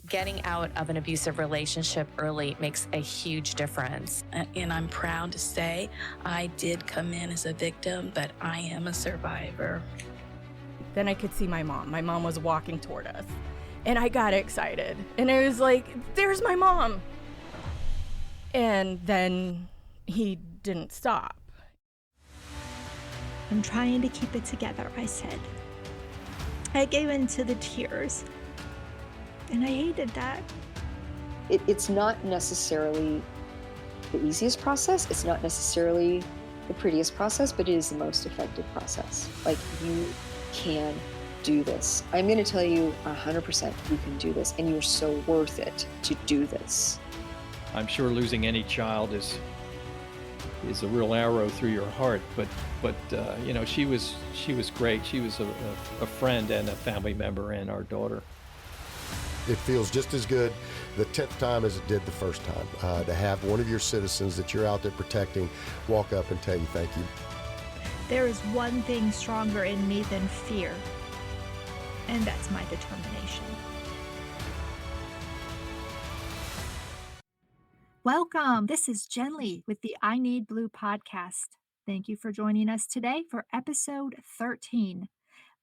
Getting out of an abusive relationship early makes a huge difference. And I'm proud to say I did come in as a victim, but I am a survivor. Then I could see my mom. My mom was walking toward us. And I got excited. And I was like, there's my mom. And then he didn't stop. I'm trying to keep it together, I said. I gave in to the tears. And I hated that. It's not necessarily the easiest process. It's not necessarily the prettiest process, but it is the most effective process. Like, you can do this. I'm going to tell you 100% you can do this, and you're so worth it to do this. I'm sure losing any child is a real arrow through your heart, but you know, she was great. She was a friend and a family member and our daughter. It feels just as good the 10th time as it did the first time, to have one of your citizens that you're out there protecting walk up and tell you thank you. There is one thing stronger in me than fear, and that's my determination. Welcome. This is Jen Lee with the I Need Blue podcast. Thank you for joining us today for episode 13.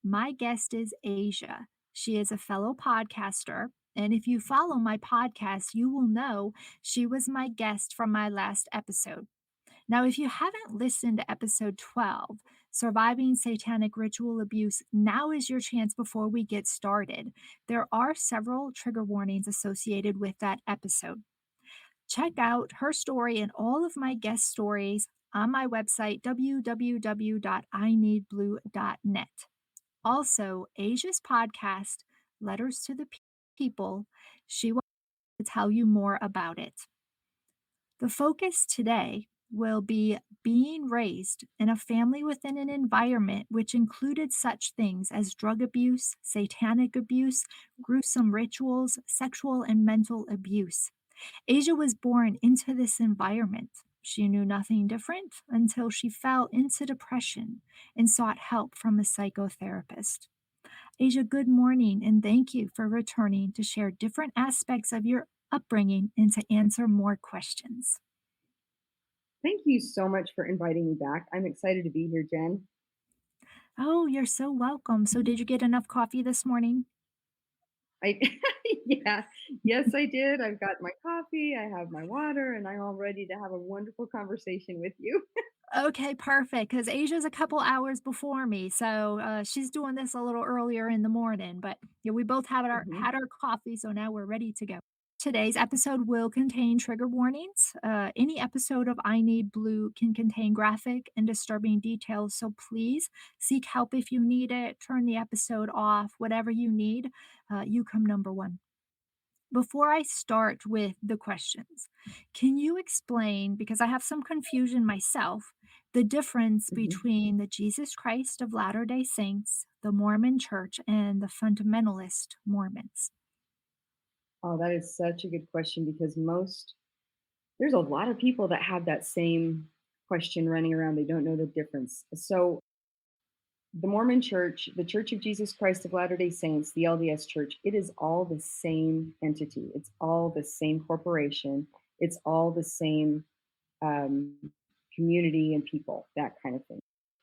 My guest is Asia. She is a fellow podcaster, and if you follow my podcast, you will know she was my guest from my last episode. Now, if you haven't listened to episode 12, Surviving Satanic Ritual Abuse, now is your chance before we get started. There are several trigger warnings associated with that episode. Check out her story and all of my guest stories on my website, www.ineedblue.net. Also, Asia's podcast, Letters to the People, she will tell you more about it. The focus today will be being raised in a family within an environment which included such things as drug abuse, satanic abuse, gruesome rituals, sexual and mental abuse. Asia was born into this environment. She knew nothing different until she fell into depression and sought help from a psychotherapist. Asia, good morning, and thank you for returning to share different aspects of your upbringing and to answer more questions. Thank you so much for inviting me back. I'm excited to be here, Jen. Oh, you're so welcome. So did you get enough coffee this morning? Yes, I did. I've got my coffee, I have my water, and I'm all ready to have a wonderful conversation with you. Okay, perfect. Because Asia's a couple hours before me, so she's doing this a little earlier in the morning. But yeah, we both have had our coffee, so now we're ready to go. Today's episode will contain trigger warnings. Any episode of I Need Blue can contain graphic and disturbing details, so please seek help if you need it. Turn the episode off, whatever you need. You come number one. Before I start with the questions, can you explain, because I have some confusion myself, the difference between the Jesus Christ of Latter-day Saints, the Mormon Church, and the fundamentalist Mormons? Oh, that is such a good question, because there's a lot of people that have that same question running around. They don't know the difference. So the Mormon Church, the Church of Jesus Christ of Latter-day Saints, the LDS Church, it is all the same entity. It's all the same corporation. It's all the same community and people, that kind of thing.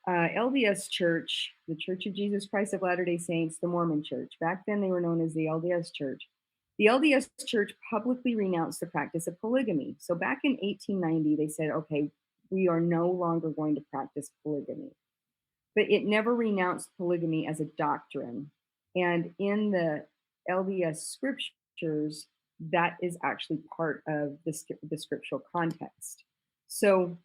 LDS Church, the Church of Jesus Christ of Latter-day Saints, the Mormon Church. Back then they were known as the LDS Church. The LDS Church publicly renounced the practice of polygamy. So back in 1890, they said, okay, we are no longer going to practice polygamy. But it never renounced polygamy as a doctrine. And in the LDS scriptures, that is actually part of the scriptural context. So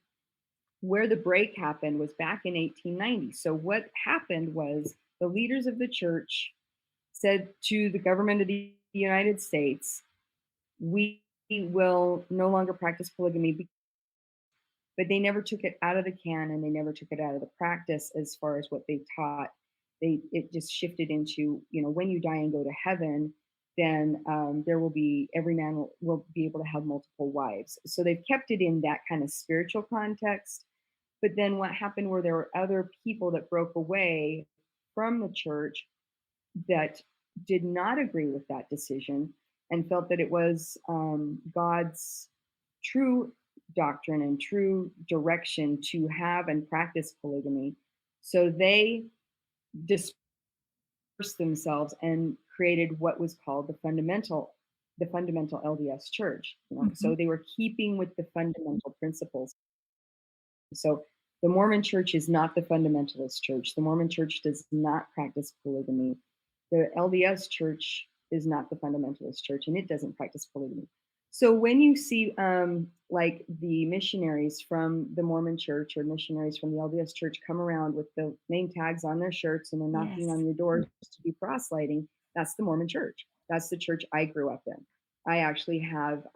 where the break happened was back in 1890. So what happened was the leaders of the church said to the government of the United States, we will no longer practice polygamy, but they never took it out of the canon. They never took it out of the practice as far as what they taught. It just shifted into, when you die and go to heaven, then every man will be able to have multiple wives. So they've kept it in that kind of spiritual context. But then what happened were there were other people that broke away from the church that did not agree with that decision. and felt that it was God's true doctrine and true direction to have and practice polygamy. So they dispersed themselves and created what was called the fundamental LDS church. So they were keeping with the fundamental principles. So the Mormon church is not the fundamentalist church. The Mormon church does not practice polygamy. The LDS church is not the fundamentalist church, and it doesn't practice polygamy. So when you see like the missionaries from the Mormon church or missionaries from the LDS church come around with the name tags on their shirts and they're knocking on your doors to be proselyting, that's the Mormon church. That's the church I grew up in. I actually have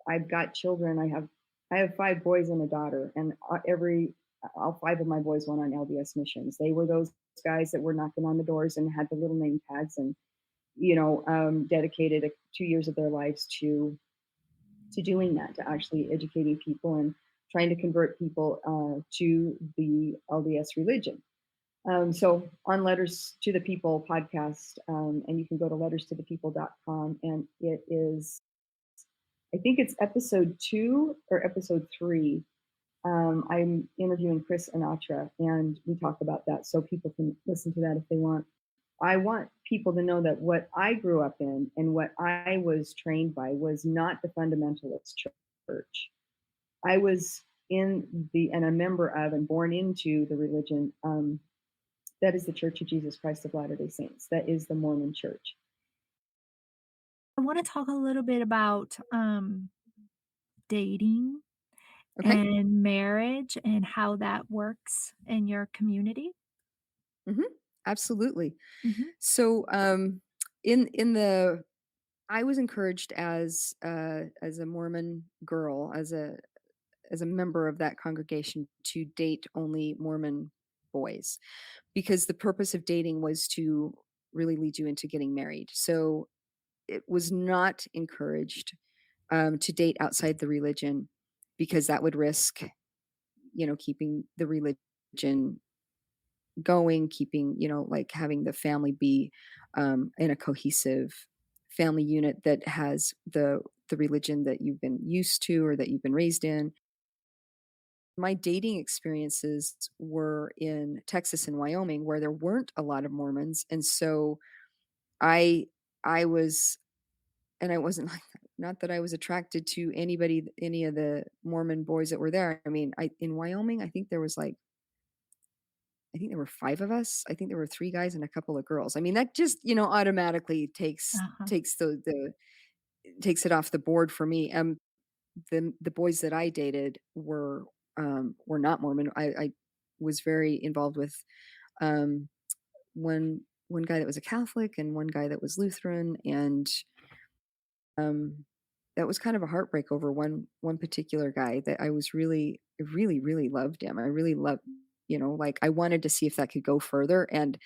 I've got children. I have 5 boys and a daughter, and all 5 of my boys went on LDS missions. They were those guys that were knocking on the doors and had the little name tags, and dedicated 2 years of their lives to doing that, to actually educating people and trying to convert people to the LDS religion. So on Letters to the People podcast, and you can go to letterstothepeople.com, and it is, I think it's episode 2 or episode 3. I'm interviewing Chris Anatra, and we talk about that, so people can listen to that if they want. I want people to know that what I grew up in and what I was trained by was not the fundamentalist church. I was and a member of and born into the religion that is the Church of Jesus Christ of Latter-day Saints. That is the Mormon church. I want to talk a little bit about dating Okay. and marriage and how that works in your community. Absolutely. Mhm. So, in the I was encouraged as a Mormon girl, as a member of that congregation, to date only Mormon boys, because the purpose of dating was to really lead you into getting married. So it was not encouraged to date outside the religion, because that would risk, keeping the religion going, keeping, like having the family be in a cohesive family unit that has the religion that you've been used to or that you've been raised in. My dating experiences were in Texas and Wyoming, where there weren't a lot of Mormons, and so I was, and I wasn't like, not that I was attracted to any of the Mormon boys that were there. I mean, in Wyoming, I think there was like, I think there were 5 of us. I think there were 3 guys and a couple of girls. I mean, that just, automatically takes Uh-huh. takes the takes it off the board for me. The boys that I dated were not Mormon. I was very involved with one guy that was a Catholic and one guy that was Lutheran, and that was kind of a heartbreak over one particular guy that I was really, really, really loved him. I really loved, like I wanted to see if that could go further, and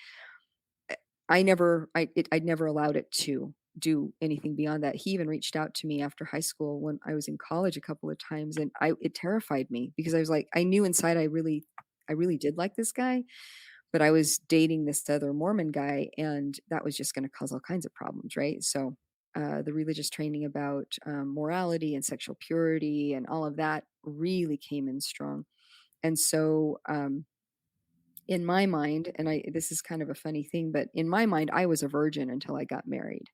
I'd never allowed it to do anything beyond that. He even reached out to me after high school when I was in college a couple of times, and it terrified me, because I was like, I knew inside I really did like this guy, but I was dating this other Mormon guy, and that was just going to cause all kinds of problems, right? So the religious training about morality and sexual purity and all of that really came in strong. And so in my mind, and this is kind of a funny thing, but in my mind, I was a virgin until I got married.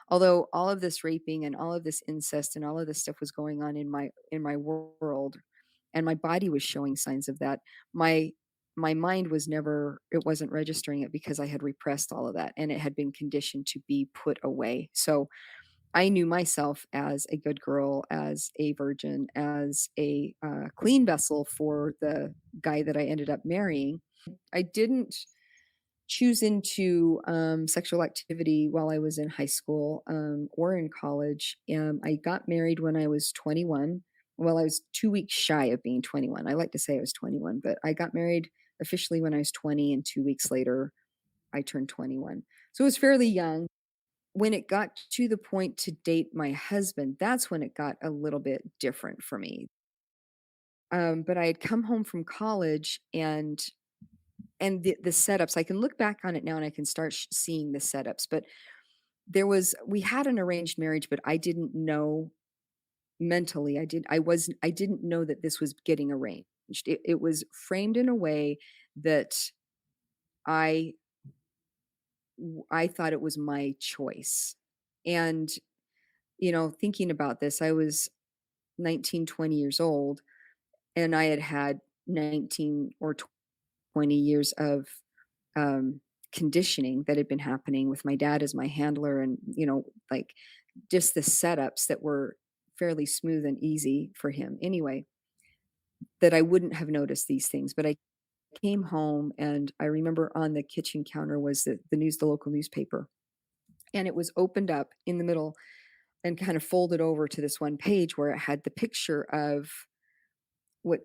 Although all of this raping and all of this incest and all of this stuff was going on in my world, and my body was showing signs of that, my mind wasn't registering it, because I had repressed all of that, and it had been conditioned to be put away. So I knew myself as a good girl, as a virgin, as a clean vessel for the guy that I ended up marrying. I didn't choose into sexual activity while I was in high school or in college. I got married when I was 21. Well, I was 2 weeks shy of being 21. I like to say I was 21, but I got married officially when I was 20, and 2 weeks later, I turned 21. So it was fairly young. When it got to the point to date my husband, that's when it got a little bit different for me. But I had come home from college, and the setups, I can look back on it now and I can start seeing the setups. But we had an arranged marriage, but I didn't know mentally. I didn't know that this was getting arranged. It was framed in a way that I I thought it was my choice. And, thinking about this, I was 19, 20 years old, and I had had 19 or 20 years of conditioning that had been happening with my dad as my handler, and, like just the setups that were fairly smooth and easy for him anyway, that I wouldn't have noticed these things. But I came home, and I remember on the kitchen counter was the local newspaper, and it was opened up in the middle and kind of folded over to this one page where it had the picture of what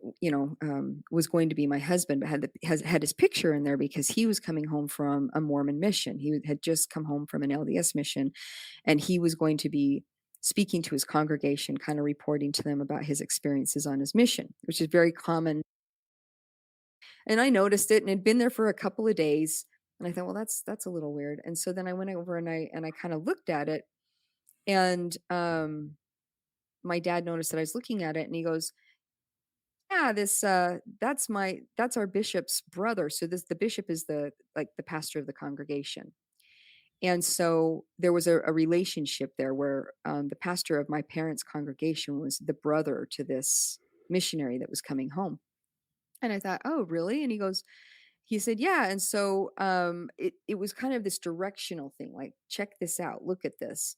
was going to be my husband, but had his picture in there because he was coming home from a Mormon mission. He had just come home from an LDS mission, and he was going to be speaking to his congregation, kind of reporting to them about his experiences on his mission, which is very common. And I noticed it, and it'd been there for a couple of days, and I thought, well, that's a little weird. And so then I went over and I kind of looked at it, and my dad noticed that I was looking at it, and he goes, yeah, that's our bishop's brother. So the bishop is the pastor of the congregation. And so there was a relationship there where the pastor of my parents' congregation was the brother to this missionary that was coming home. And I thought, oh, really? And he said, yeah. And so it was kind of this directional thing, like, check this out, look at this.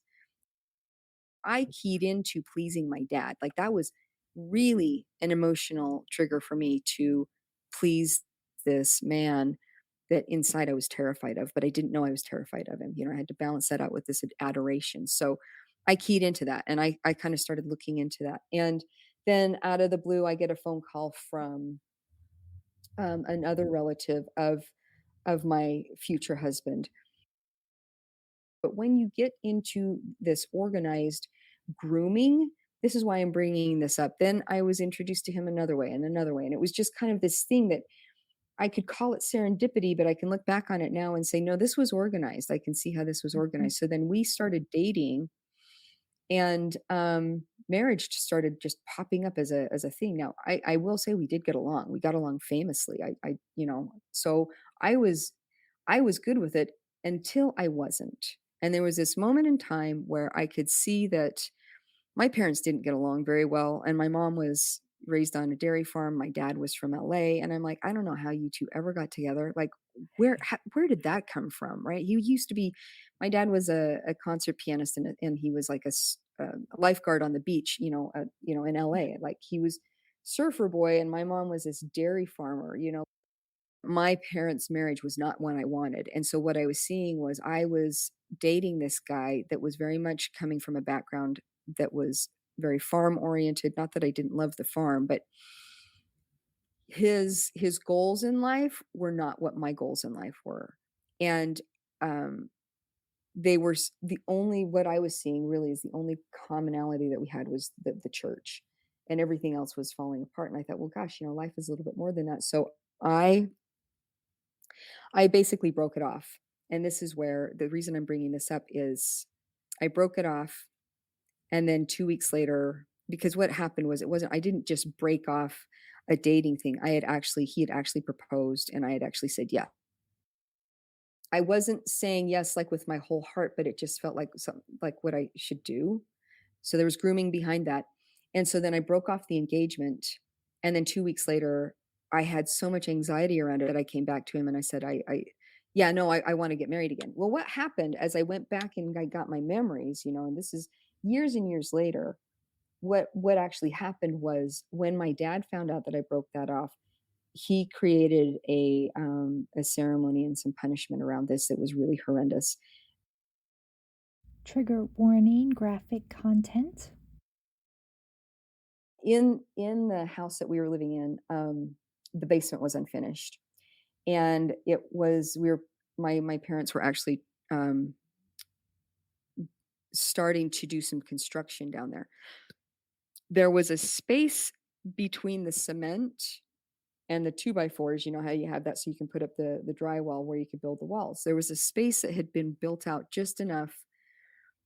I keyed into pleasing my dad. Like, that was really an emotional trigger for me to please this man that inside I was terrified of, but I didn't know I was terrified of him. I had to balance that out with this adoration. So I keyed into that, and I kind of started looking into that. And then out of the blue, I get a phone call from another relative of my future husband. But when you get into this organized grooming, this is why I'm bringing this up. Then I was introduced to him another way and another way. And it was just kind of this thing that I could call it serendipity, but I can look back on it now and say, no, this was organized. I can see how this was organized. So then we started dating, and marriage started just popping up as a thing. Now, I will say we did get along. We got along famously. So I was good with it until I wasn't. And there was this moment in time where I could see that my parents didn't get along very well. And my mom was raised on a dairy farm. My dad was from LA. And I'm like, I don't know how you two ever got together. Like, where did that come from? Right. He used to be, my dad was a concert pianist, and he was like a lifeguard on the beach, in LA. Like, he was surfer boy, and my mom was this dairy farmer. My parents' marriage was not one I wanted. And so what I was seeing was I was dating this guy that was very much coming from a background that was very farm oriented. Not that I didn't love the farm, but his goals in life were not what my goals in life were. And they were what I was seeing really is the only commonality that we had was the church, and everything else was falling apart. And I thought, well, gosh, life is a little bit more than that. So I basically broke it off. And this is where the reason I'm bringing this up is I broke it off. And then 2 weeks later, because what happened was I didn't just break off a dating thing. He had actually proposed, and I had actually said yes. I wasn't saying yes, like with my whole heart, but it just felt like something like what I should do. So there was grooming behind that. And so then I broke off the engagement. And then 2 weeks later, I had so much anxiety around it that I came back to him and I said, I want to get married again. Well, what happened as I went back and I got my memories, and this is years and years later, what actually happened was when my dad found out that I broke that off, he created a ceremony and some punishment around this that was really horrendous. Trigger warning, graphic content. In the house that we were living in, the basement was unfinished, and my parents were actually starting to do some construction down there. There was a space between the cement and the 2x4s. You know how you have that so you can put up the drywall where you could build the walls. There was a space that had been built out just enough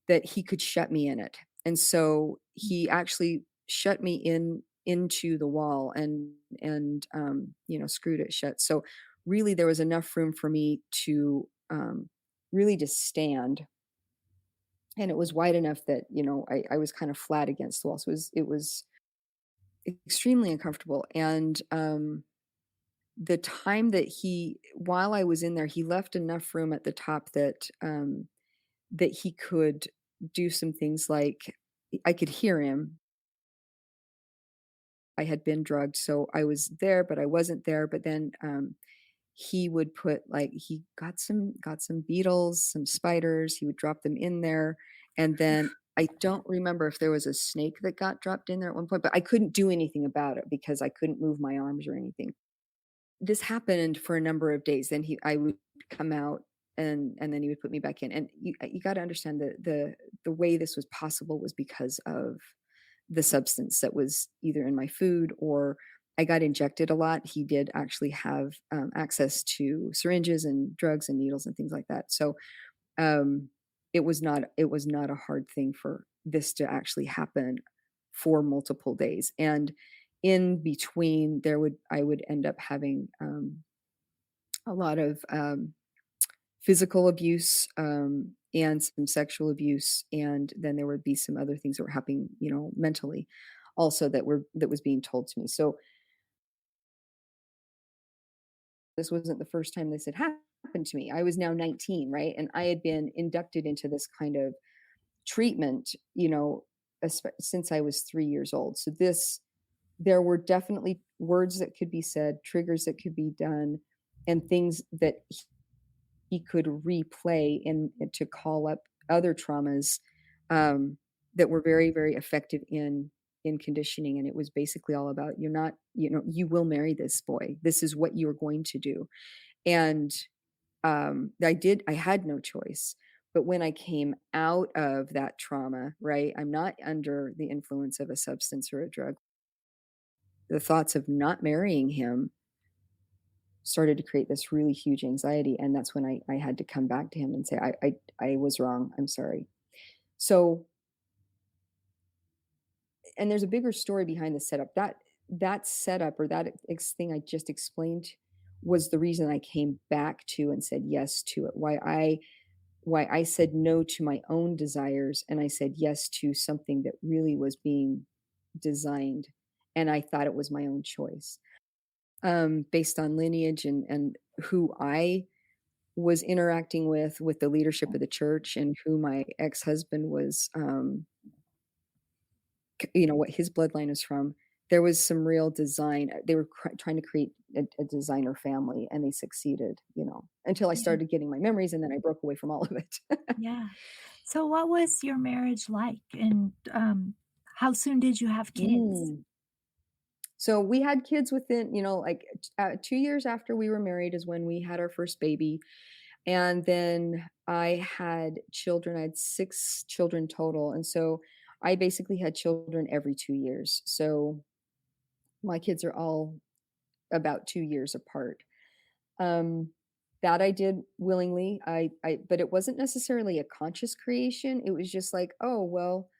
that he could shut me in it. And so he actually shut me into the wall and screwed it shut. So really there was enough room for me to really just stand, and it was wide enough that I was kind of flat against the wall. So it was extremely uncomfortable. And the time that while I was in there, he left enough room at the top that he could do some things, like I could hear him. I had been drugged, so I was there, but I wasn't there. But then he would put, like, he got some beetles, some spiders. He would drop them in there, and then I don't remember if there was a snake that got dropped in there at one point, but I couldn't do anything about it because I couldn't move my arms or anything. This happened for a number of days. Then I would come out, and then he would put me back in. And you got to understand that the way this was possible was because of the substance that was either in my food, or I got injected a lot. He did actually have access to syringes and drugs and needles and things like that. So um, it was not a hard thing for this to actually happen for multiple days. And in between, I would end up having a lot of physical abuse, and some sexual abuse, and then there would be some other things that were happening, mentally, also that was being told to me. So this wasn't the first time this had happened to me. I was now 19, right? And I had been inducted into this kind of treatment, since I was 3 years old. So there were definitely words that could be said, triggers that could be done, and things that he could replay and to call up other traumas that were very, very effective in conditioning. And it was basically all about, you're not, you will marry this boy. This is what you're going to do. And I had no choice. But when I came out of that trauma, right, I'm not under the influence of a substance or a drug. The thoughts of not marrying him started to create this really huge anxiety. And that's when I had to come back to him and say, I was wrong. I'm sorry. So, and there's a bigger story behind the setup. That setup, or that thing I just explained, was the reason I came back to and said yes to it. Why I said no to my own desires, and I said yes to something that really was being designed, and I thought it was my own choice, based on lineage and who I was interacting with the leadership of the church, and who my ex-husband was, what his bloodline is from. There was some real design. They were trying to create a designer family, and they succeeded, until I Yeah. started getting my memories, and then I broke away from all of it. Yeah. So what was your marriage like? And how soon did you have kids? Mm. So we had kids within, like 2 years after we were married is when we had our first baby. And then I had children. I had 6 children total. And so I basically had children every 2 years. So my kids are all about 2 years apart. Um, that I did willingly. But it wasn't necessarily a conscious creation. It was just like, oh, well,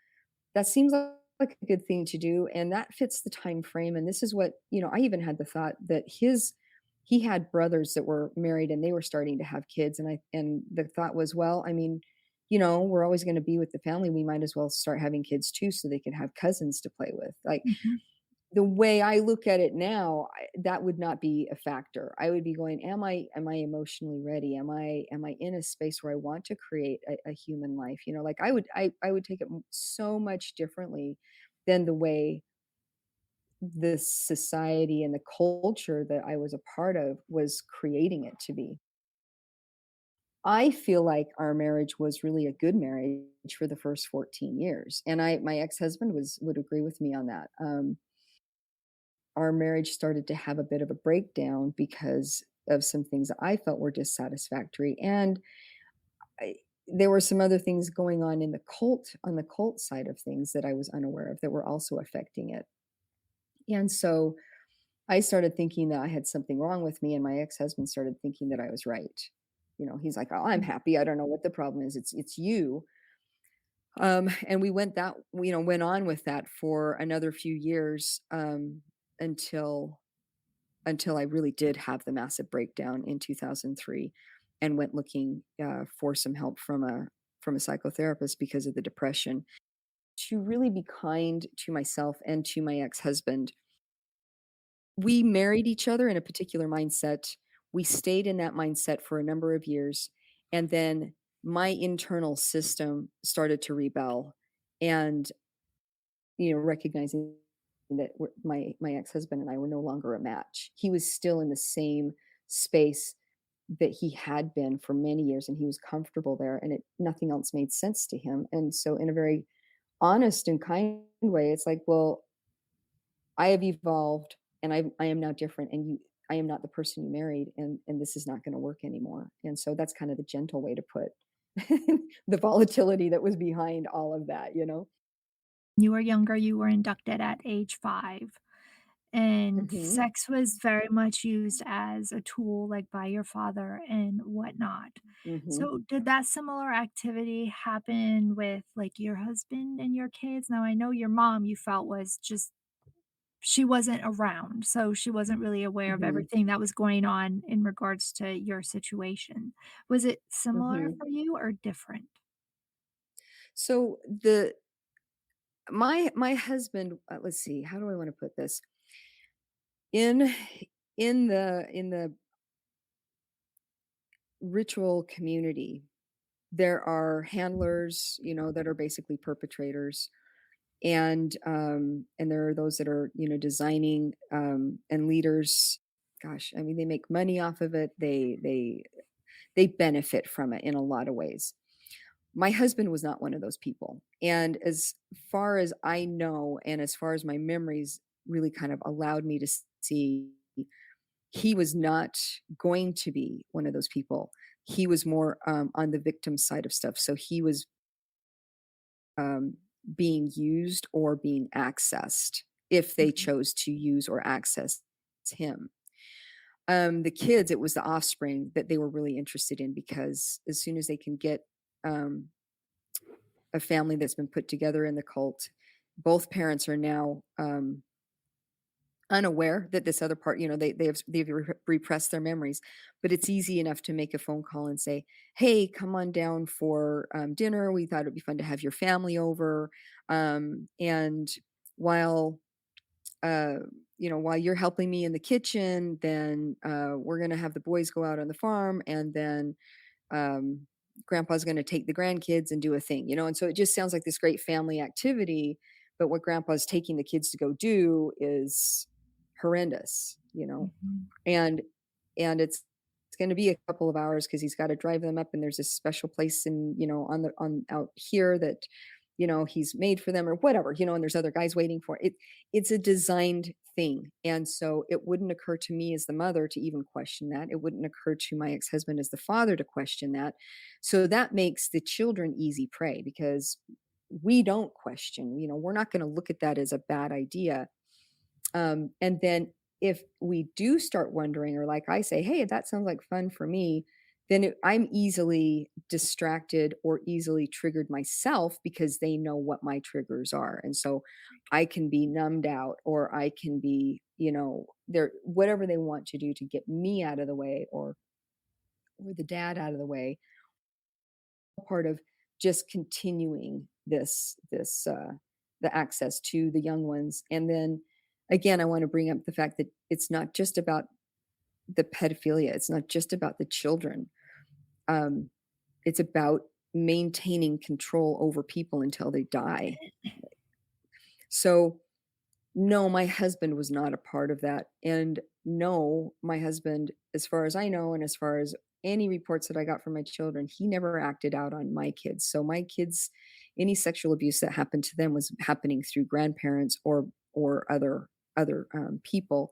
that seems like a good thing to do, and that fits the time frame. And this is what, I even had the thought that he had brothers that were married, and they were starting to have kids, and the thought was, well, I mean, we're always going to be with the family. We might as well start having kids too, so they can have cousins to play with. Like, Mhm. the way I look at it now, that would not be a factor. I would be going, am I emotionally ready? Am I in a space where I want to create a human life? Like, I would take it so much differently than the way the society and the culture that I was a part of was creating it to be. I feel like our marriage was really a good marriage for the first 14 years. And my ex-husband would agree with me on that. Our marriage started to have a bit of a breakdown because of some things that I felt were dissatisfactory. And I, there were some other things going on on the cult side of things that I was unaware of that were also affecting it. And so I started thinking that I had something wrong with me, and my ex-husband started thinking that I was right. He's like, "Oh, I'm happy. I don't know what the problem is. It's you." And we went that, went on with that for another few years, until I really did have the massive breakdown in 2003, and went looking for some help from a psychotherapist because of the depression. To really be kind to myself and to my ex-husband, we married each other in a particular mindset. We stayed in that mindset for a number of years, and then my internal system started to rebel, and recognizing that my ex-husband and I were no longer a match. He was still in the same space that he had been for many years, and he was comfortable there, and nothing else made sense to him. And so in a very honest and kind way, it's like, well, I have evolved, and I am now different, and I am not the person you married, and this is not going to work anymore. And so that's kind of the gentle way to put the volatility that was behind all of that. You were younger, you were inducted at age 5, and Mhm. sex was very much used as a tool, like, by your father and whatnot. Mhm. So, did that similar activity happen with, like, your husband and your kids? Now, I know your mom you felt was just she wasn't around, so she wasn't really aware of Mhm. everything that was going on in regards to your situation. Was it similar Mhm. for you or different? So my husband, let's see, how do I want to put this? In in the ritual community, there are handlers, that are basically perpetrators, and there are those that are, designing, and leaders. Gosh, I mean, they make money off of it. They benefit from it in a lot of ways. My husband was not one of those people, and as far as I know, and as far as my memories really kind of allowed me to see, he was not going to be one of those people. He was more, on the victim side of stuff, so he was, um, being used or being accessed if they Mhm. chose to use or access him. The kids, it was the offspring that they were really interested in, because as soon as they can get, um, a family that's been put together in the cult, both parents are now, unaware that this other part, they've repressed their memories, but it's easy enough to make a phone call and say, "Hey, come on down for, dinner. We thought it'd be fun to have your family over, and while uh, while you're helping me in the kitchen, then we're gonna have the boys go out on the farm, and then um, grandpa's going to take the grandkids and do a thing. And so it just sounds like this great family activity, but what grandpa's taking the kids to go do is horrendous. Mhm. And it's going to be a couple of hours because he's got to drive them up, and there's this special place in, on the on out here that, he's made for them or whatever. And there's other guys waiting for it. It's a designed thing. And so it wouldn't occur to me as the mother to even question that. It wouldn't occur to my ex-husband as the father to question that. So that makes the children easy prey, because we don't question. We're not going to look at that as a bad idea. And then if we do start wondering, or like I say, hey, that sounds like fun for me, then I'm easily distracted or easily triggered myself, because they know what my triggers are. And so I can be numbed out, or I can be, they're whatever they want to do to get me out of the way, or the dad out of the way, part of just continuing this the access to the young ones. And then again, I want to bring up the fact that it's not just about the pedophilia, it's not just about the children. um, it's about maintaining control over people until they die. So no, my husband was not a part of that. And no, my husband, as far as I know, and as far as any reports that I got from my children, he never acted out on my kids. So my kids, any sexual abuse that happened to them was happening through grandparents or other people,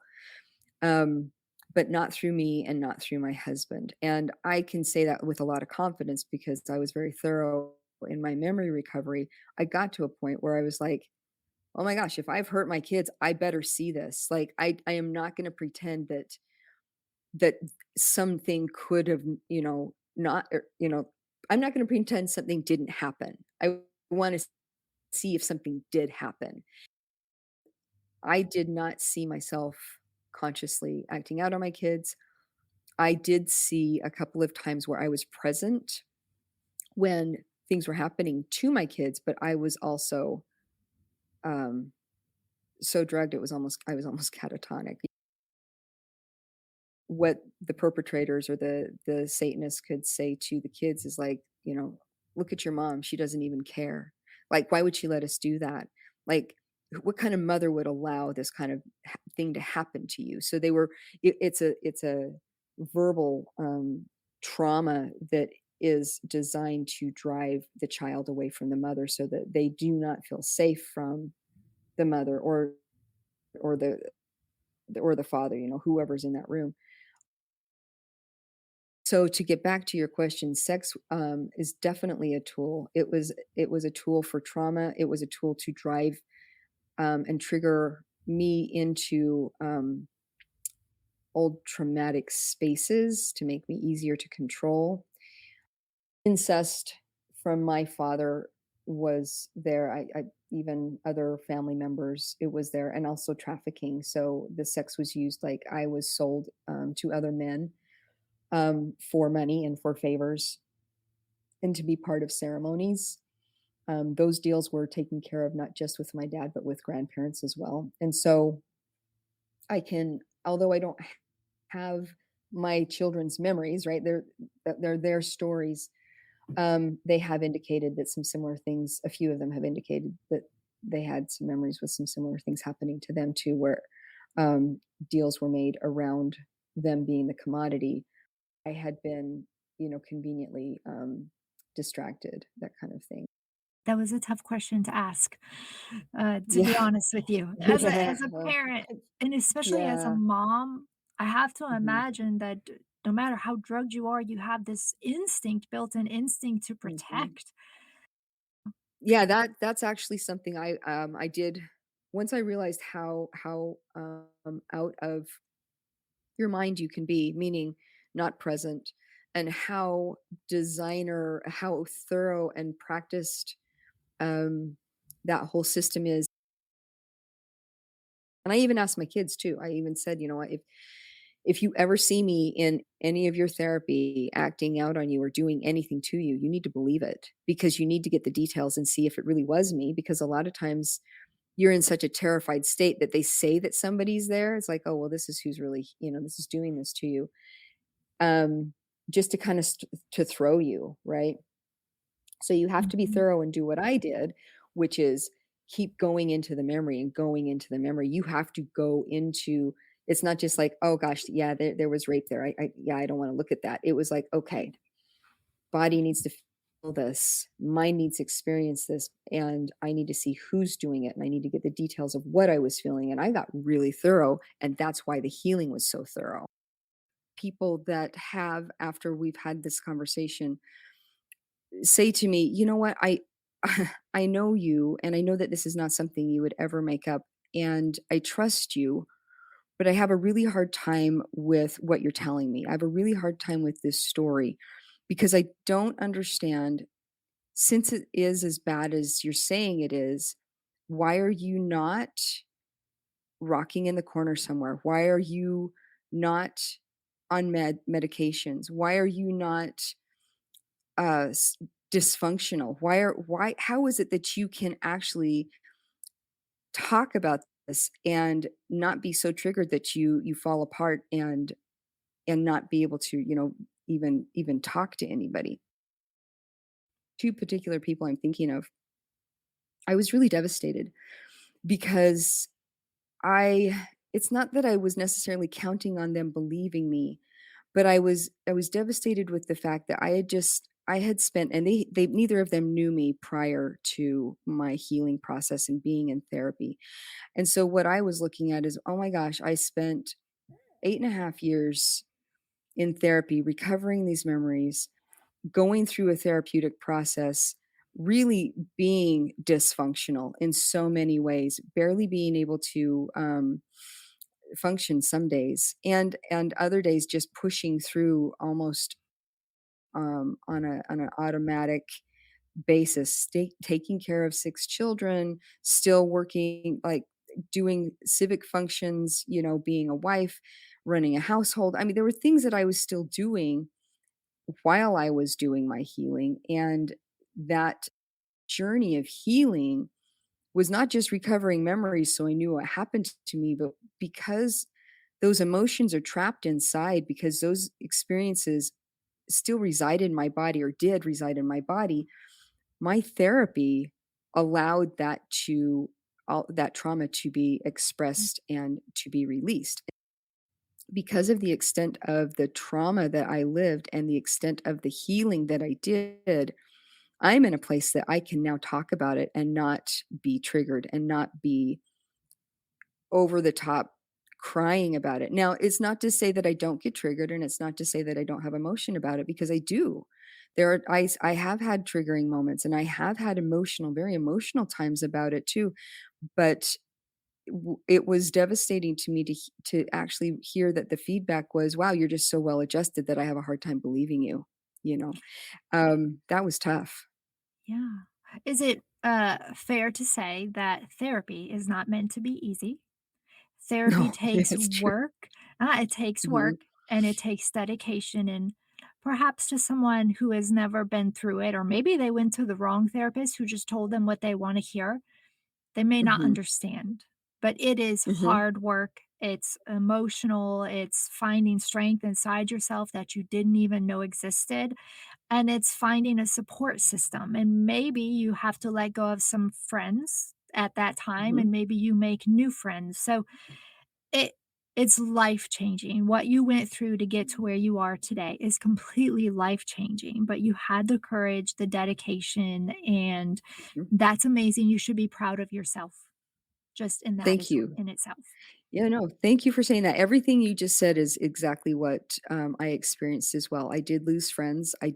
um, but not through me and not through my husband. And I can say that with a lot of confidence because I was very thorough in my memory recovery. I got to a point where I was like, oh my gosh, if I've hurt my kids, I better see this. Like I am not going to pretend that something could have, not, I'm not going to pretend something didn't happen. I want to see if something did happen. I did not see myself consciously acting out on my kids. I did see a couple of times where I was present when things were happening to my kids, but I was also um, so drugged I was almost catatonic. What the perpetrators or the Satanists could say to the kids is like, "Look at your mom, she doesn't even care. Like, why would she let us do that? Like, what kind of mother would allow this kind of thing to happen to you?" So it's a verbal trauma that is designed to drive the child away from the mother so that they do not feel safe from the mother or the father, whoever's in that room. So to get back to your question, sex is definitely a tool. It was a tool for trauma. It was a tool to drive and trigger me into old traumatic spaces to make me easier to control. Incest from my father was there. I even other family members, it was there, and also trafficking. So the sex was used like I was sold to other men for money and for favors and to be part of ceremonies. Those deals were taken care of not just with my dad, but with grandparents as well. And so although I don't have my children's memories, right? They're their stories. They have indicated that some similar things, a few of them have indicated that they had some memories with some similar things happening to them too, where deals were made around them being the commodity. I had been, conveniently distracted, that kind of thing. That was a tough question to ask, to be Yeah. honest with you. Yeah. As a parent, and especially as a Yeah. mom, I have to Mhm. imagine that no matter how drugged you are, you have this instinct, built-in instinct to Mhm. protect. Yeah, that's actually something I did once I realized how out of your mind you can be, meaning not present, and how thorough and practiced um, that whole system is. And I even asked my kids too. I even said, you know what, if you ever see me in any of your therapy acting out on you or doing anything to you, you need to believe it because you need to get the details and see if it really was me. Because a lot of times you're in such a terrified state that they say that somebody's there. It's like, oh, well, this is who's really, this is doing this to you. Um, just to kind of to throw you, right? So you have to be Mhm. thorough and do what I did, which is keep going into the memory and going into the memory. You have to go into it's not just like, oh gosh, yeah, there was rape there. Yeah, I don't want to look at that. It was like, okay, body needs to feel this, mind needs to experience this, and I need to see who's doing it and I need to get the details of what I was feeling. And I got really thorough, and that's why the healing was so thorough. People that have, after we've had this conversation, say to me, "You know what? I know you, and I know that this is not something you would ever make up, and I trust you, but I have a really hard time with what you're telling me. I have a really hard time with this story because I don't understand, since it is as bad as you're saying it is, why are you not rocking in the corner somewhere? Why are you not on medications? Why are you not dysfunctional? How is it that you can actually talk about this and not be so triggered that you fall apart and not be able to, even talk to anybody?" Two particular people I'm thinking of, I was really devastated because I it's not that I was necessarily counting on them believing me, but I was devastated with the fact that I had spent, and they neither of them knew me prior to my healing process and being in therapy. And so what I was looking at is, oh my gosh, I spent 8.5 years in therapy recovering these memories, going through a therapeutic process, really being dysfunctional in so many ways, barely being able to function some days, and other days just pushing through almost on an automatic basis, taking care of 6 children, still working, like, doing civic functions, being a wife, running a household. I mean, there were things that I was still doing while I was doing my healing, and that journey of healing was not just recovering memories so I knew what happened to me, but because those emotions are trapped inside, because those experiences still reside in my body or did reside in my body, my therapy allowed that trauma to be expressed and to be released. Because of the extent of the trauma that I lived and the extent of the healing that I did, I'm in a place that I can now talk about it and not be triggered and not be over the top crying about it. Now, it's not to say that I don't get triggered, and it's not to say that I don't have emotion about it, because I do. I have had triggering moments, and I have had very emotional times about it too. But it was devastating to me to actually hear that the feedback was, "Wow, you're just so well adjusted that I have a hard time believing you." You know, that was tough. Yeah. Is it fair to say that therapy is not meant to be easy? Therapy No, yeah, takes it's true. work. It takes Mhm, work and it takes dedication. And perhaps to someone who has never been through it, or maybe they went to the wrong therapist who just told them what they want to hear, they may not mhm, understand. But it is mhm, hard work. It's emotional. It's finding strength inside yourself that you didn't even know existed, and it's finding a support system. And maybe you have to let go of some friends at that time, mhm, and maybe you make new friends. So it it's life changing. What you went through to get to where you are today is completely life changing, but you had the courage, the dedication, and mhm. that's amazing. You should be proud of yourself just in that Thank is you. in itself. Yeah, no, thank you for saying that. Everything you just said is exactly what, I experienced as well. I did lose friends. I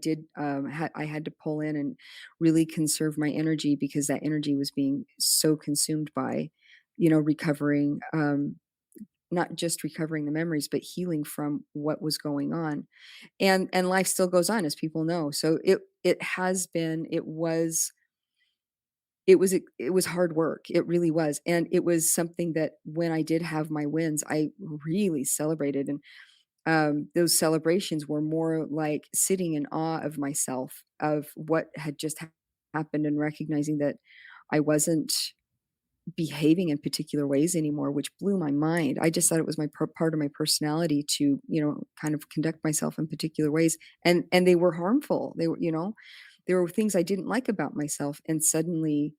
had to pull in and really conserve my energy because that energy was being so consumed by, recovering, not just recovering the memories, but healing from what was going on. And life still goes on, as people know. So it was hard work. It really was, and it was something that when I did have my wins, I really celebrated, and, those celebrations were more like sitting in awe of myself, of what had just happened, and recognizing that I wasn't behaving in particular ways anymore, which blew my mind. I just thought it was my part of my personality to, kind of conduct myself in particular ways, and they were harmful. They were, there were things I didn't like about myself, and suddenly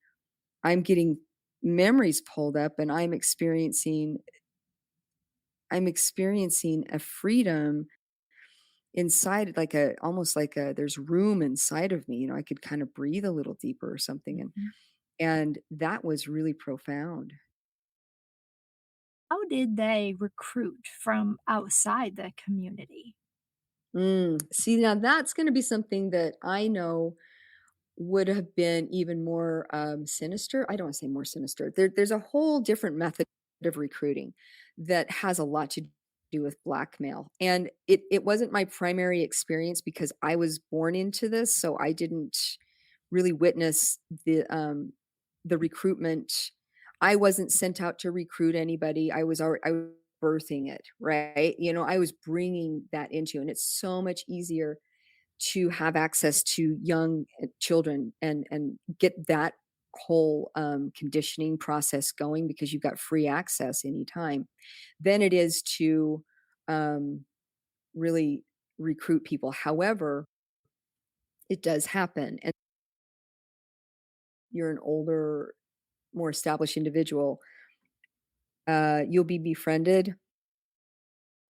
I'm getting memories pulled up, and I'm experiencing a freedom inside, like a almost like a there's room inside of me, I could kind of breathe a little deeper or something, and Mhm. and that was really profound. How did they recruit from outside the community? See, now that's gonna be something that I know would have been even more, sinister. I don't wanna say more sinister. There's a whole different method of recruiting that has a lot to do with blackmail, and it wasn't my primary experience because I was born into this, so I didn't really witness the recruitment. I wasn't sent out to recruit anybody. I was birthing it, right? I was bringing that into, and it's so much easier to have access to young children and get that whole conditioning process going because you've got free access anytime than it is to um, really recruit people. However, it does happen, and you're an older, more established individual, you'll be befriended.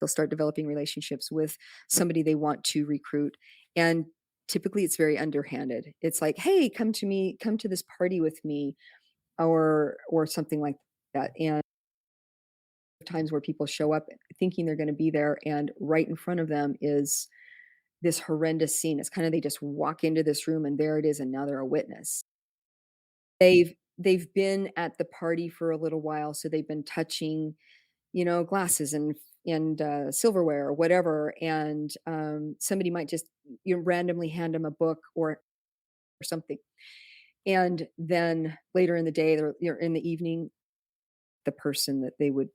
They'll start developing relationships with somebody they want to recruit, and typically it's very underhanded. It's like, "Hey, come to this party with me," or something like that, and times where people show up thinking they're gonna be there, and right in front of them is this horrendous scene. It's kinda they just walk into this room, and there it is, and now they're a witness. They've been at the party for a little while, so they've been touching, glasses and silverware or whatever, and, somebody might just, randomly hand them a book or something. And then later in the day, or in the evening, the person that they would,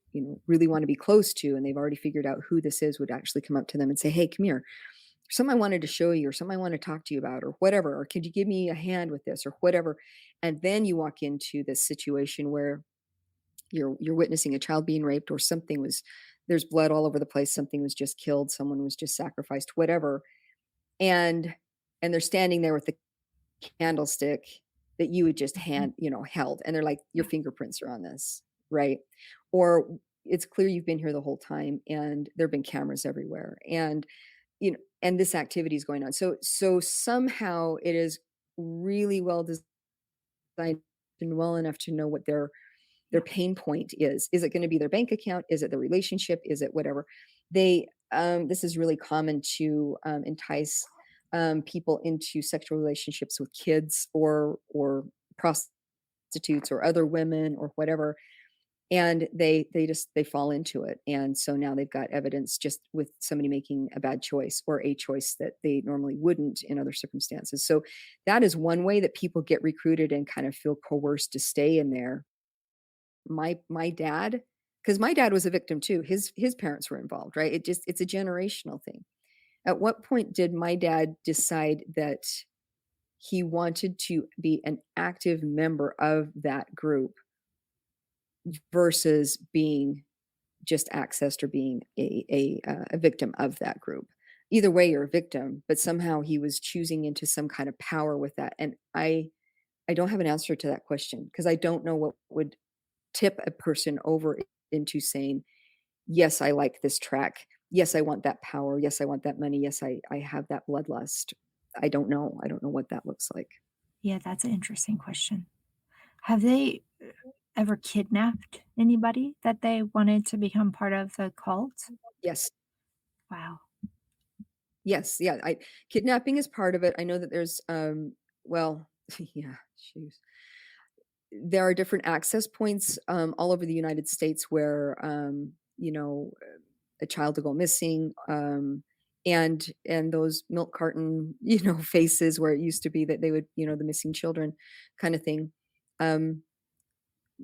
really want to be close to, and they've already figured out who this is, would actually come up to them and say, "Hey, come here. Something I wanted to show you, or something I want to talk to you about, or whatever, or could you give me a hand with this, or whatever." And then you walk into this situation where you're witnessing a child being raped, or there's blood all over the place, something was just killed, someone was just sacrificed, whatever. And they're standing there with the candlestick that you had just held, and they're like, "Your fingerprints are on this," right? Or it's clear you've been here the whole time, and there've been cameras everywhere, and and this activity is going on. So somehow it is really well designed and well enough to know what their pain point is. Is it going to be their bank account? Is it the relationship? Is it whatever? This is really common to entice people into sexual relationships with kids, or prostitutes, or other women, or whatever. And they fall into it. And so now they've got evidence just with somebody making a bad choice, or a choice that they normally wouldn't in other circumstances. So that is one way that people get recruited and kind of feel coerced to stay in there. My dad, because my dad was a victim too. His parents were involved, right? It's a generational thing. At what point did my dad decide that he wanted to be an active member of that group versus being just accessed, or being a victim of that group? Either way, you're a victim, but somehow he was choosing into some kind of power with that. And I don't have an answer to that question, because I don't know what would tip a person over into saying, "Yes, I like this track. Yes, I want that power. Yes, I want that money. Yes, I have that bloodlust." I don't know. I don't know what that looks like. Yeah, that's an interesting question. Have they ever kidnapped anybody that they wanted to become part of the cult? Yes. Wow. Yes. Yeah. Kidnapping is part of it. I know that there's, well, yeah, shoes. There are different access points all over the United States where, a child will go missing, and those milk carton, faces where it used to be that they would, the missing children kind of thing.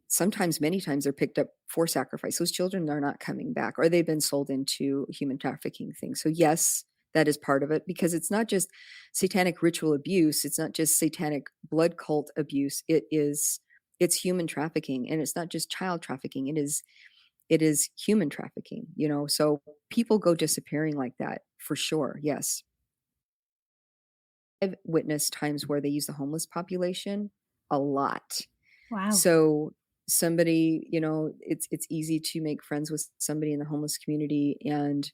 Sometimes, many times, they're picked up for sacrifice. Those children are not coming back, or they've been sold into human trafficking things. So yes, that is part of it, because it's not just satanic ritual abuse. It's not just satanic blood cult abuse. It's human trafficking, and it's not just child trafficking. It is human trafficking, so people go disappearing like that for sure. Yes. I've witnessed times where they use the homeless population a lot. Wow. So somebody, it's easy to make friends with somebody in the homeless community and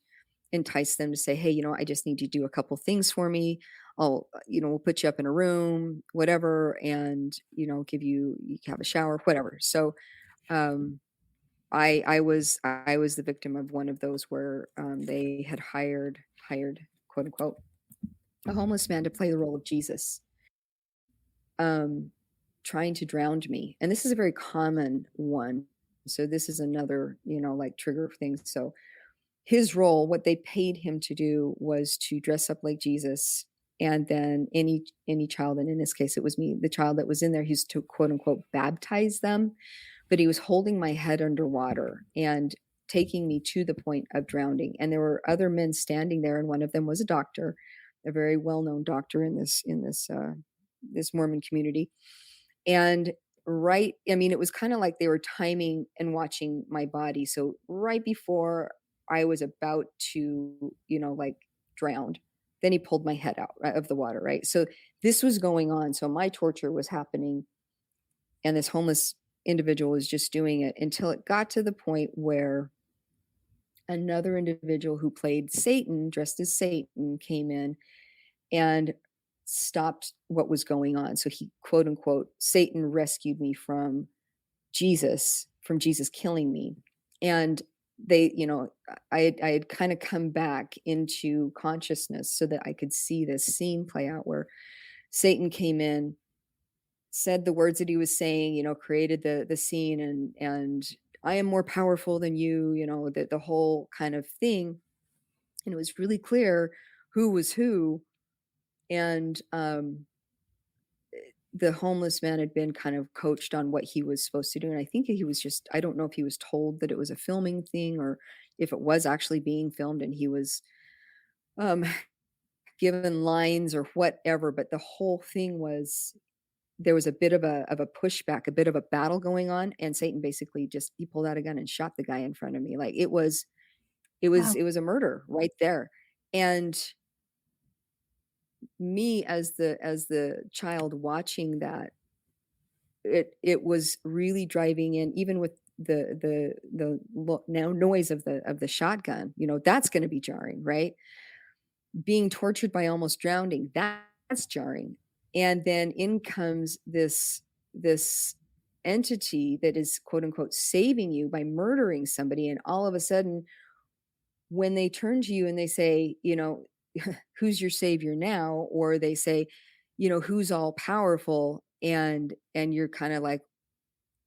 entice them to say, "Hey, I just need you to do a couple things for me. We'll put you up in a room, whatever, and, you can have a shower, whatever." So, I was the victim of one of those where they had hired, quote unquote, a homeless man to play the role of Jesus, trying to drown me. And this is a very common one. So this is another, like trigger thing. So his role, what they paid him to do, was to dress up like Jesus. And then any child, and in this case it was me, the child that was in there, he's to quote unquote baptize them. But he was holding my head underwater and taking me to the point of drowning. And there were other men standing there, and one of them was a doctor, a very well-known doctor in this Mormon community. And it was kind of like they were timing and watching my body. So right before I was about to, like drowned, then he pulled my head out of the water, right? So this was going on. So my torture was happening, and this homeless individual was just doing it until it got to the point where another individual who played Satan, dressed as Satan, came in and stopped what was going on. So he, quote unquote, Satan rescued me from Jesus killing me. And they, I had kind of come back into consciousness so that I could see this scene play out where Satan came in, said the words that he was saying, created the scene, and "I am more powerful than you," the whole kind of thing. And it was really clear who was who. And the homeless man had been kind of coached on what he was supposed to do. And I think he was just, I don't know if he was told that it was a filming thing or if it was actually being filmed and he was um, given lines or whatever. But the whole thing was there was a bit of a pushback, a bit of a battle going on. And Satan basically just, he pulled out a gun and shot the guy in front of me. Like Wow. it was a murder right there. And me as the child watching that, it was really driving in, even with the now noise of the shotgun, that's going to be jarring, right? Being tortured by almost drowning, that's jarring. And then in comes this entity that is quote unquote saving you by murdering somebody, and all of a sudden when they turn to you and they say, who's your savior now, or they say, who's all powerful, and you're kind of like,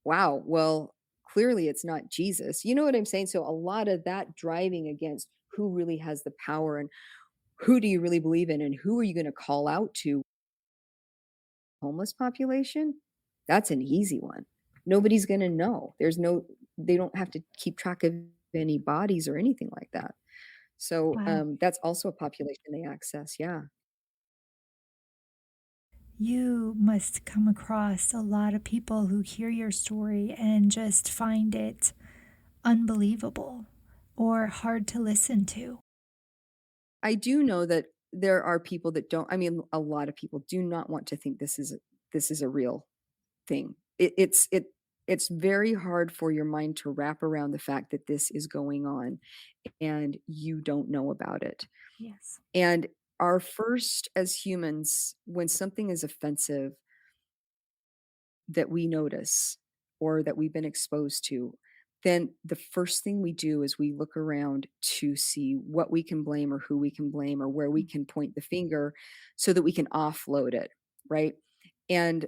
wow, well, clearly it's not Jesus. You know what I'm saying? So a lot of that driving against who really has the power and who do you really believe in and who are you going to call out to? Homeless population, that's an easy one. Nobody's going to know. They don't have to keep track of any bodies or anything like that. So Wow. that's also a population they access. Yeah. You must come across a lot of people who hear your story and just find it unbelievable or hard to listen to. I do know that there are people that don't, I mean, a lot of people do not want to think this is a real thing. It's very hard for your mind to wrap around the fact that this is going on and you don't know about it. Yes. And our first as humans, when something is offensive that we notice or that we've been exposed to, then the first thing we do is we look around to see what we can blame or who we can blame or where we can point the finger so that we can offload it, right? And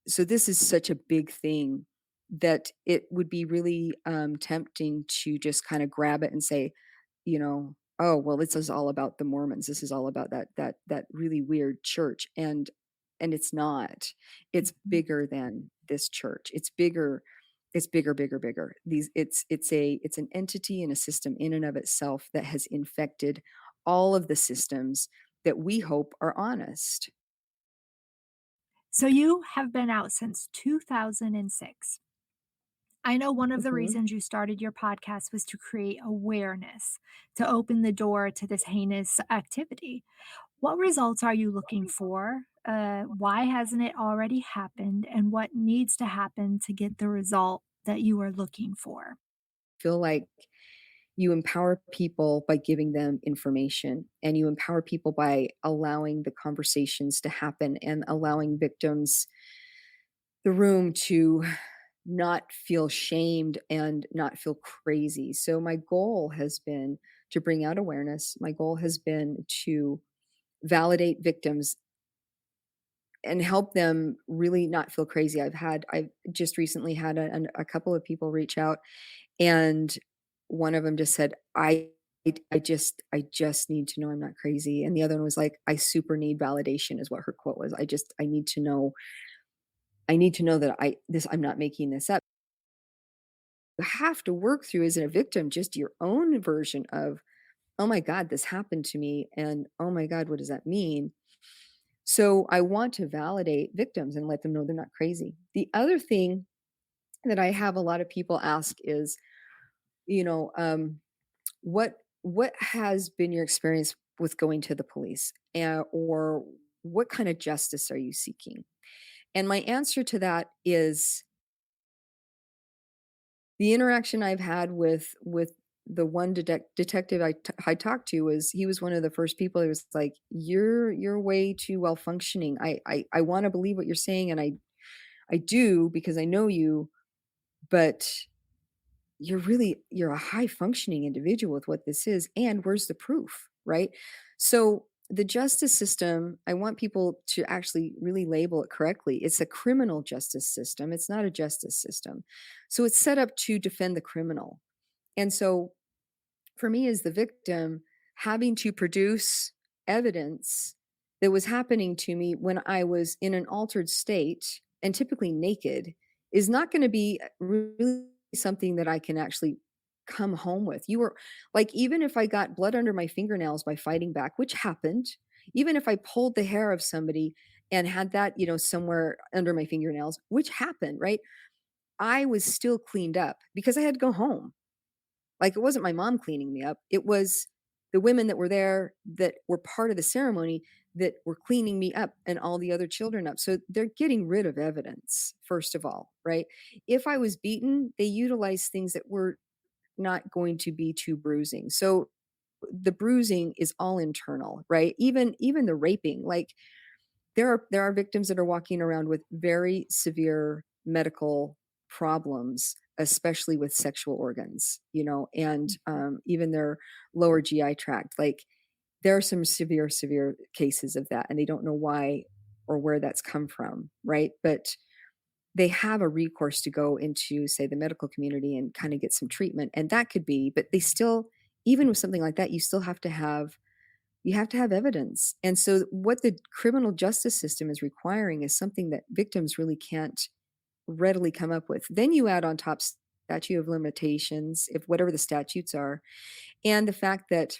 so this is such a big thing that it would be really tempting to just kind of grab it and say, oh well, this is all about the Mormons. This is all about that really weird church, and it's not. It's bigger than this church. It's bigger. It's bigger, bigger, bigger. It's an entity and a system in and of itself that has infected all of the systems that we hope are honest. So you have been out since 2006. I know one of the Mhm. reasons you started your podcast was to create awareness, to open the door to this heinous activity. What results are you looking for? Why hasn't it already happened? And what needs to happen to get the result that you are looking for? Feel like you empower people by giving them information, and you empower people by allowing the conversations to happen and allowing victims the room to not feel shamed and not feel crazy. So my goal has been to bring out awareness. My goal has been to validate victims and help them really not feel crazy. I've just recently had a couple of people reach out, and one of them just said, I just need to know I'm not crazy. And the other one was like, I super need validation is what her quote was. I need to know that I'm not making this up. You have to work through as a victim just your own version of, oh my God, this happened to me. And oh my God, what does that mean? So I want to validate victims and let them know they're not crazy. The other thing that I have a lot of people ask is, you know, what has been your experience with going to the police, or what kind of justice are you seeking? And my answer to that is the interaction I've had with the one detective I talked to was he was one of the first people that was like, you're way too well functioning. I want to believe what you're saying, and I do because I know you, but you're a high functioning individual with what this is, and where's the proof, right? So the justice system, I want people to actually really label it correctly. It's a criminal justice system. It's not a justice system. So it's set up to defend the criminal. And so for me as the victim, having to produce evidence that was happening to me when I was in an altered state and typically naked is not going to be really something that I can actually come home with. You were like, even if I got blood under my fingernails by fighting back, which happened, even if I pulled the hair of somebody and had that, somewhere under my fingernails, which happened, right? I was still cleaned up because I had to go home. Like, it wasn't my mom cleaning me up. It was the women that were there that were part of the ceremony that were cleaning me up and all the other children up. So they're getting rid of evidence, first of all, right? If I was beaten, they utilized things that were not going to be too bruising. So the bruising is all internal, right? Even the raping, like there are victims that are walking around with very severe medical problems, especially with sexual organs, and even their lower GI tract. Like, there are some severe cases of that, and they don't know why or where that's come from, right? But they have a recourse to go into, say, the medical community and kind of get some treatment, and that could be. But they still, even with something like that, you have to have evidence. And so what the criminal justice system is requiring is something that victims really can't readily come up with. Then you add on top statute of limitations, if whatever the statutes are, and the fact that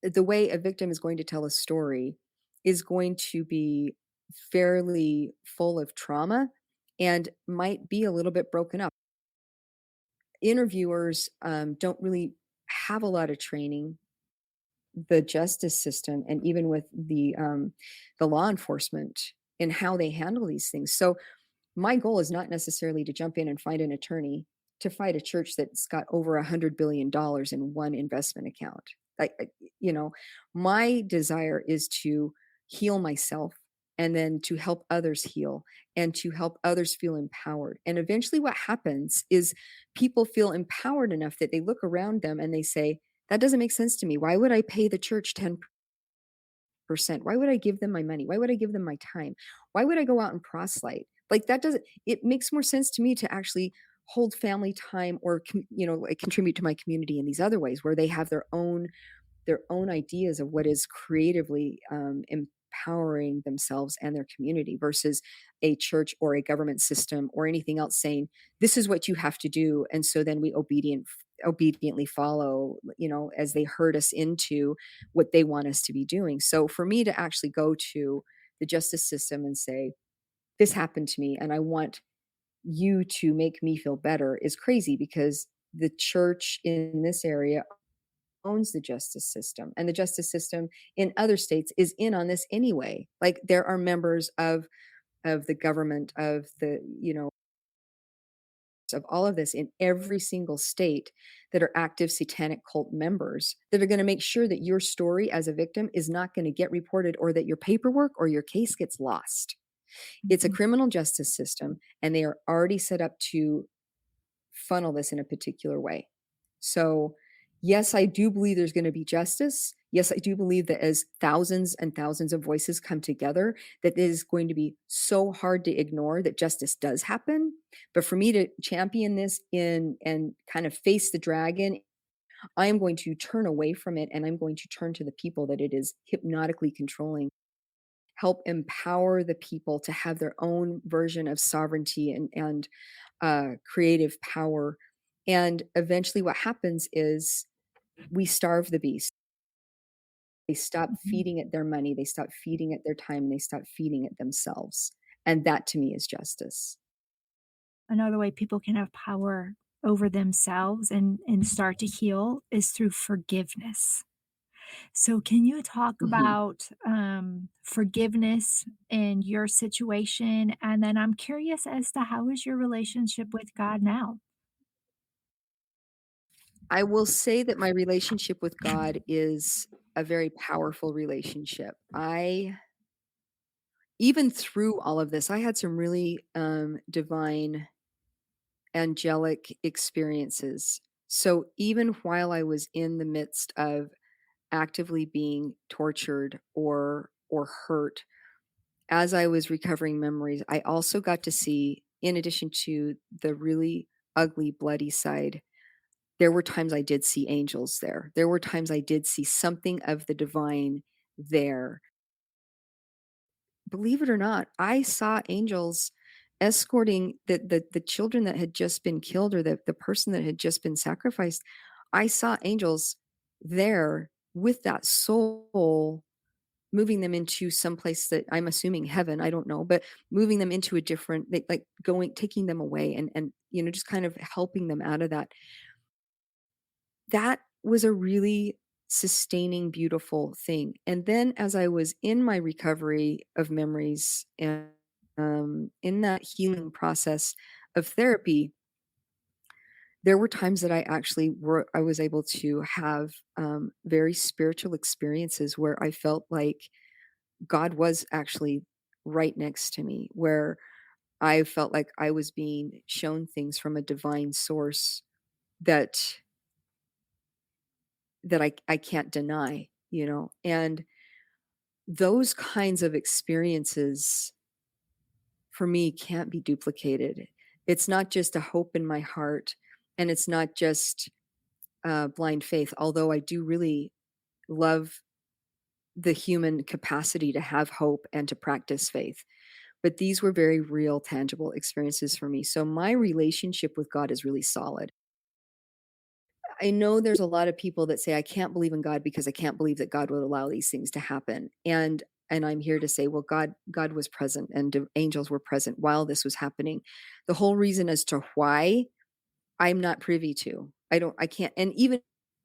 the way a victim is going to tell a story is going to be fairly full of trauma and might be a little bit broken up. Interviewers don't really have a lot of training. The justice system and even with the law enforcement and how they handle these things. So my goal is not necessarily to jump in and find an attorney to fight a church that's got over $100 billion in one investment account. Like, my desire is to heal myself and then to help others heal and to help others feel empowered. And eventually what happens is people feel empowered enough that they look around them and they say, that doesn't make sense to me. Why would I pay the church 10%? Why would I give them my money? Why would I give them my time? Why would I go out and proselyte? Like, that doesn't, it makes more sense to me to actually hold family time or, like, contribute to my community in these other ways where they have their own ideas of what is creatively empowering themselves and their community versus a church or a government system or anything else saying, this is what you have to do. And so then we obediently follow, as they herd us into what they want us to be doing. So for me to actually go to the justice system and say, this happened to me and I want you to make me feel better is crazy because the church in this area owns the justice system, and the justice system in other states is in on this anyway. Like, there are members of the government, of the, of all of this in every single state that are active satanic cult members that are going to make sure that your story as a victim is not going to get reported or that your paperwork or your case gets lost. It's a criminal justice system, and they are already set up to funnel this in a particular way. So, yes, I do believe there's going to be justice. Yes, I do believe that as thousands and thousands of voices come together, that it is going to be so hard to ignore that justice does happen. But for me to champion this in and kind of face the dragon, I am going to turn away from it, and I'm going to turn to the people that it is hypnotically controlling. Help empower the people to have their own version of sovereignty and creative power. And eventually what happens is we starve the beast. They stop feeding it their money, they stop feeding it their time, they stop feeding it themselves. And that to me is justice. Another way people can have power over themselves and start to heal is through forgiveness. So, can you talk about forgiveness in your situation? And then I'm curious as to how is your relationship with God now? I will say that my relationship with God is a very powerful relationship. Even through all of this, I had some really divine angelic experiences. So even while I was in the midst of actively being tortured or hurt, as I was recovering memories, I also got to see, in addition to the really ugly, bloody side, there were times I did see angels there. There were times I did see something of the divine there. believe it or not, I saw angels escorting the children that had just been killed, or the person that had just been sacrificed. I saw angels there with that soul, moving them into some place that I'm assuming heaven, I don't know, but moving them into a different, like going, taking them away, and just kind of helping them out of that. That was a really sustaining, beautiful thing. And then as I was in my recovery of memories, and in that healing process of therapy, there were times that I was able to have very spiritual experiences where I felt like God was actually right next to me, where I felt like I was being shown things from a divine source that I can't deny, and those kinds of experiences for me can't be duplicated. It's not just a hope in my heart, and it's not just blind faith, although I do really love the human capacity to have hope and to practice faith. But these were very real, tangible experiences for me. So my relationship with God is really solid. I know there's a lot of people that say, I can't believe in God because I can't believe that God would allow these things to happen. And I'm here to say, well, God was present, and the angels were present while this was happening. The whole reason as to why, I'm not privy to. I can't. And even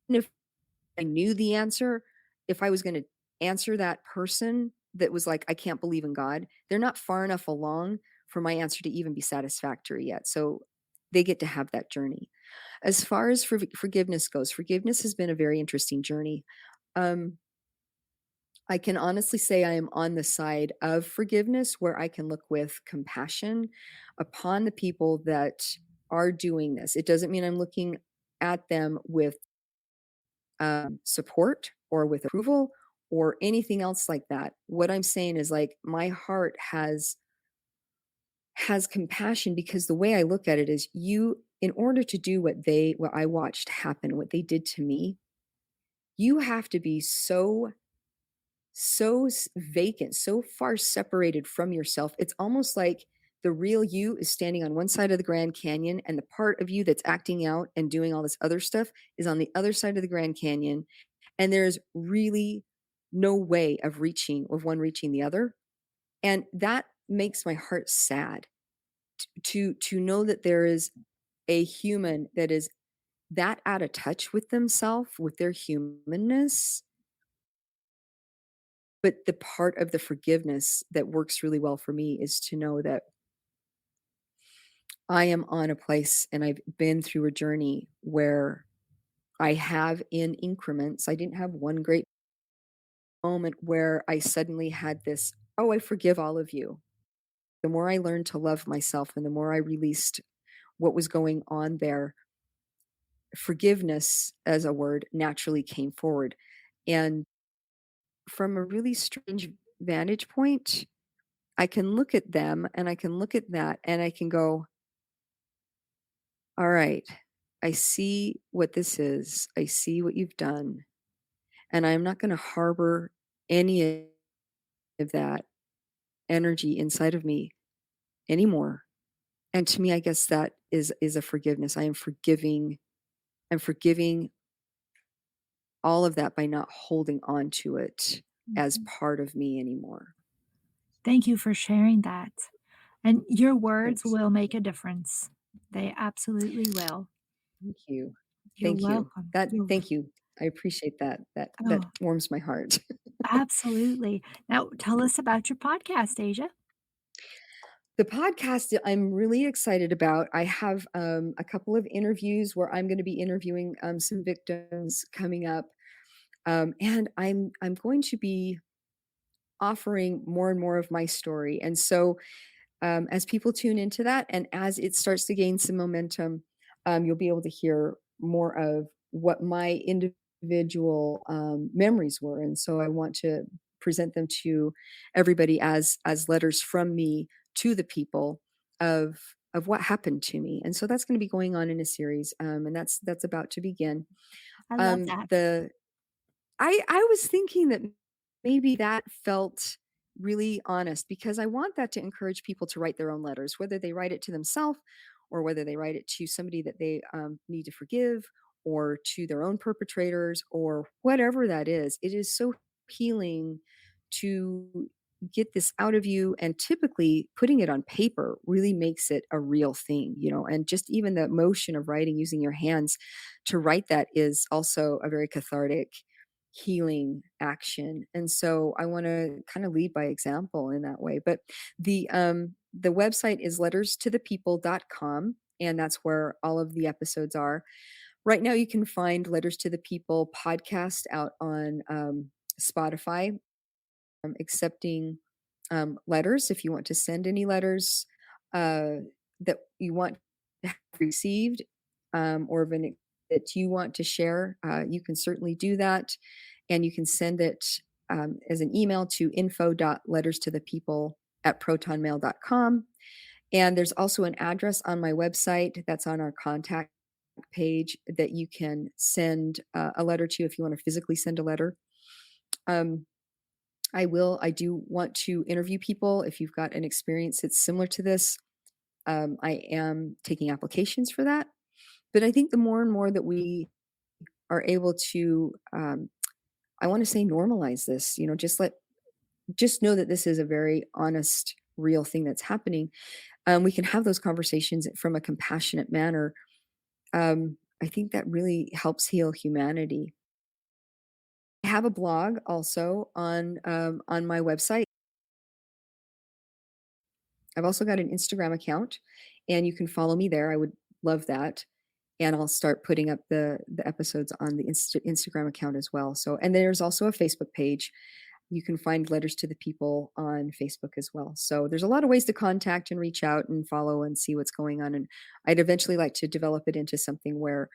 if I knew the answer, if I was going to answer that person that was like, I can't believe in God, they're not far enough along for my answer to even be satisfactory yet. So they get to have that journey. As far as forgiveness goes, forgiveness has been a very interesting journey. Um, I can honestly say I am on the side of forgiveness, where I can look with compassion upon the people that are doing this. It doesn't mean I'm looking at them with support or with approval or anything else like that. What I'm saying is, like, my heart has compassion, because the way I look at it is, in order to do what I watched happen, what they did to me, you have to be so vacant, so far separated from yourself. It's almost like the real you is standing on one side of the Grand Canyon, and the part of you that's acting out and doing all this other stuff is on the other side of the Grand Canyon. And there's really no way of one reaching the other. And that makes my heart sad, to know that there is a human that is that out of touch with themselves, with their humanness. But the part of the forgiveness that works really well for me is to know that I am on a place, and I've been through a journey where I have, in increments, I didn't have one great moment where I suddenly had this, oh, I forgive all of you. The more I learned to love myself, and the more I released what was going on there, forgiveness as a word naturally came forward. And from a really strange vantage point, I can look at them, and I can look at that, and I can go, all right, I see what this is. I see what you've done. And I'm not going to harbor any of that energy inside of me anymore. And to me, I guess that is a forgiveness. I'm forgiving all of that by not holding on to it as part of me anymore. Thank you for sharing that. And your words Thanks. will make a difference. They absolutely will. Thank you. You're Thank you. welcome. Thank you. I appreciate that. That Oh, warms my heart. absolutely. Now, tell us about your podcast, Asia. The podcast I'm really excited about. I have a couple of interviews where I'm going to be interviewing some victims coming up, and I'm going to be offering more and more of my story. And so, as people tune into that, and as it starts to gain some momentum, you'll be able to hear more of what my individual memories were. And so I want to present them to everybody as letters from me to the people of what happened to me. And so that's going to be going on in a series, and that's about to begin. I love that. The I was thinking that maybe that felt really honest, because I want that to encourage people to write their own letters, whether they write it to themselves or whether they write it to somebody that they need to forgive, or to their own perpetrators, or whatever that is. It is so healing to get this out of you, and typically putting it on paper really makes it a real thing, and just even the motion of writing using your hands to write that is also a very cathartic healing action. And so I want to kind of lead by example in that way. But the website is letterstothepeople.com, and that's where all of the episodes are. Right now you can find Letters to the People podcast out on Spotify. Accepting letters. If you want to send any letters that you want to have received, or that you want to share, you can certainly do that. And you can send it as an email to info.letterstothepeople@protonmail.com. And there's also an address on my website that's on our contact page that you can send a letter to if you want to physically send a letter. I do want to interview people. If you've got an experience that's similar to this, I am taking applications for that. But I think the more and more that we are able to, I want to say, normalize this, just know that this is a very honest, real thing that's happening. We can have those conversations from a compassionate manner. I think that really helps heal humanity. I have a blog also on my website. I've also got an Instagram account, and you can follow me there. I would love that. And I'll start putting up the episodes on the Instagram account as well. So, and there's also a Facebook page. You can find Letters to the People on Facebook as well. So there's a lot of ways to contact and reach out and follow and see what's going on. And I'd eventually like to develop it into something where,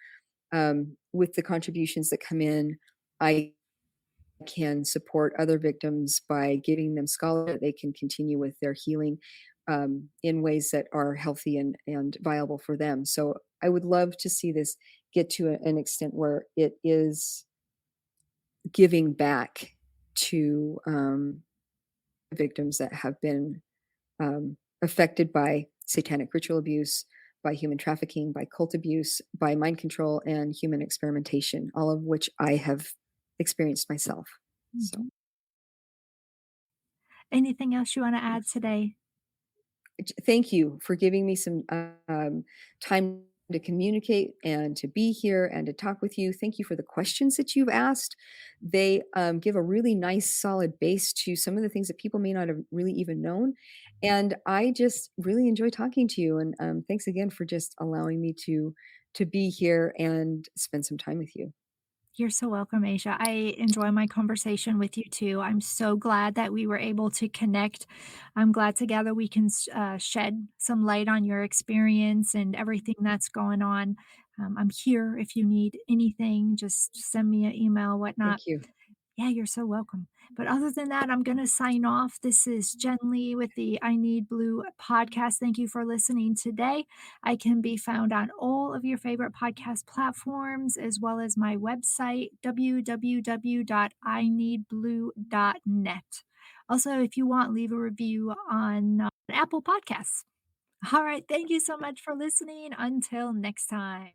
with the contributions that come in, I can support other victims by giving them scholarship that they can continue with their healing in ways that are healthy and viable for them. So I would love to see this get to an extent where it is giving back to victims that have been affected by satanic ritual abuse, by human trafficking, by cult abuse, by mind control, and human experimentation, all of which I have experienced myself. So, Anything else you want to add today? thank you for giving me some time to communicate and to be here and to talk with you. Thank you for the questions that you've asked. They give a really nice, solid base to some of the things that people may not have really even known. And I just really enjoy talking to you. And thanks again for just allowing me to be here and spend some time with you. You're so welcome, Asia. I enjoy my conversation with you too. I'm so glad that we were able to connect. I'm glad together we can shed some light on your experience and everything that's going on. I'm here if you need anything. Just send me an email, whatnot. Thank you. Yeah, you're so welcome. But other than that, I'm going to sign off. This is Jen Lee with the I Need Blue podcast. Thank you for listening today. I can be found on all of your favorite podcast platforms, as well as my website, www.ineedblue.net. Also, if you want, leave a review on Apple Podcasts. All right. Thank you so much for listening. Until next time.